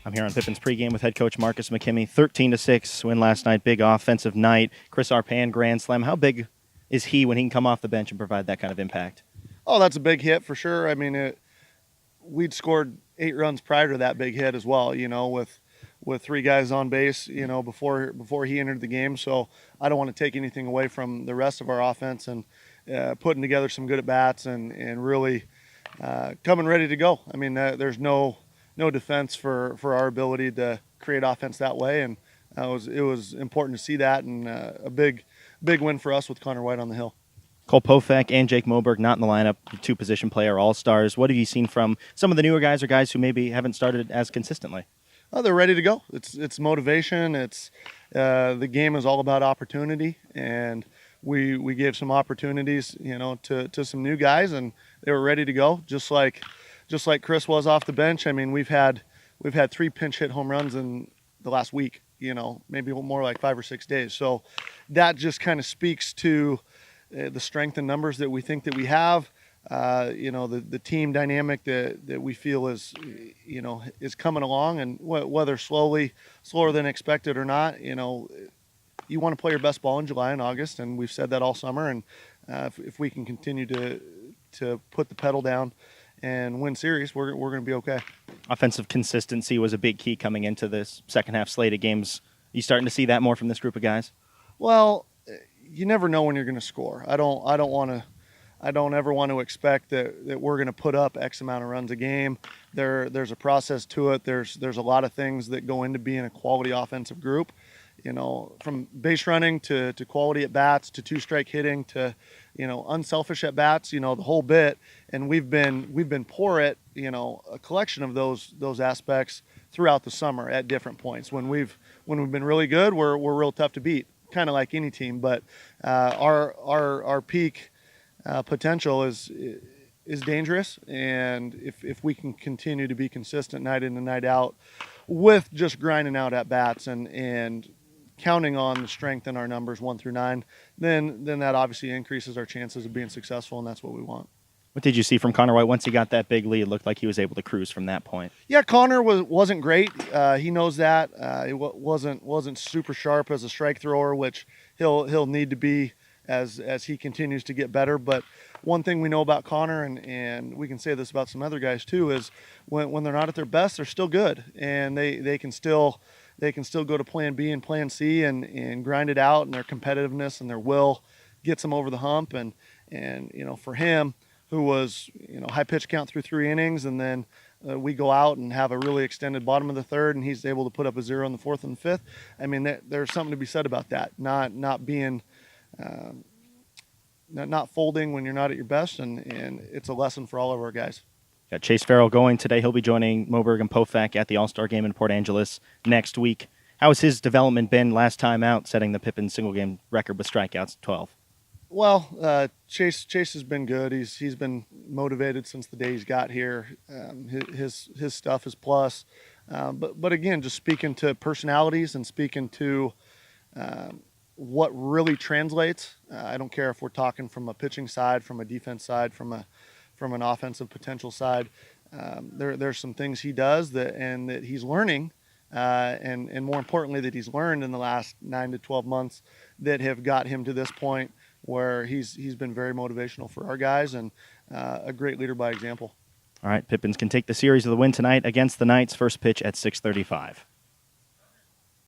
I'm here on Pippins pregame with head coach Marcus McKimmy. 13-6 win last night. Big offensive night. Chris Arpan grand slam. How big is he when he can come off the bench and provide that kind of impact? Oh, that's a big hit for sure. I mean, we'd scored 8 runs prior to that big hit as well. With 3 guys on base. Before he entered the game. So I don't want to take anything away from the rest of our offense and putting together some good at bats and really coming ready to go. I mean, there's no defense for our ability to create offense that way, and it was important to see that, and a big win for us with Connor White on the hill. Cole Pofek and Jake Moberg not in the lineup, 2 position player all-stars. What have you seen from some of the newer guys or guys who maybe haven't started as consistently? Oh, they're ready to go. It's motivation. It's the game is all about opportunity, and we gave some opportunities, to some new guys, and they were ready to go. Just like Chris was off the bench. I mean, we've had 3 pinch hit home runs in the last week. Maybe more like 5 or 6 days. So that just kind of speaks to the strength in numbers that we think that we have. The team dynamic that we feel is coming along, and whether slower than expected or not, you want to play your best ball in July and August, and we've said that all summer. And if we can continue to put the pedal down and win series, we're going to be okay. Offensive consistency was a big key coming into this second half slate of games. You starting to see that more from this group of guys? Well, you never know when you're going to score. I don't ever want to expect that we're going to put up X amount of runs a game. There's a process to it. There's a lot of things that go into being a quality offensive group. From base running to quality at bats to 2-strike hitting to unselfish at bats. The whole bit. And we've been poor at a collection of those aspects throughout the summer at different points. When we've been really good, we're real tough to beat, kind of like any team. But our peak potential is dangerous, and if we can continue to be consistent night in and night out with just grinding out at bats and counting on the strength in our numbers 1 through 9, then that obviously increases our chances of being successful, and that's what we want. What did you see from Connor White once he got that big lead? It looked like he was able to cruise from that point. Yeah, Connor wasn't great. He knows that. He wasn't super sharp as a strike thrower, which he'll need to be as he continues to get better. But one thing we know about Connor, and we can say this about some other guys too, is when they're not at their best, they're still good, and they can still go to plan B and plan C and grind it out, and their competitiveness and their will gets them over the hump. And for him, who was high pitch count through 3 innings, and then we go out and have a really extended bottom of the 3rd, and he's able to put up a 0 in the 4th and 5th. I mean, there's something to be said about that. Not being not folding when you're not at your best, and it's a lesson for all of our guys. Got Chase Farrell going today. He'll be joining Moberg and Pofak at the All-Star game in Port Angeles next week. How has his development been last time out, setting the Pippins single-game record with strikeouts, 12? Well, Chase has been good. He's been motivated since the day he's got here. His stuff is plus. But again, just speaking to personalities and speaking to what really translates. I don't care if we're talking from a pitching side, from a defense side, from an offensive potential side. There's some things he does that he's learning, and more importantly that he's learned in the last 9 to 12 months that have got him to this point where he's been very motivational for our guys and a great leader by example. All right, Pippins can take the series of the win tonight against the Knights. First pitch at 6:35.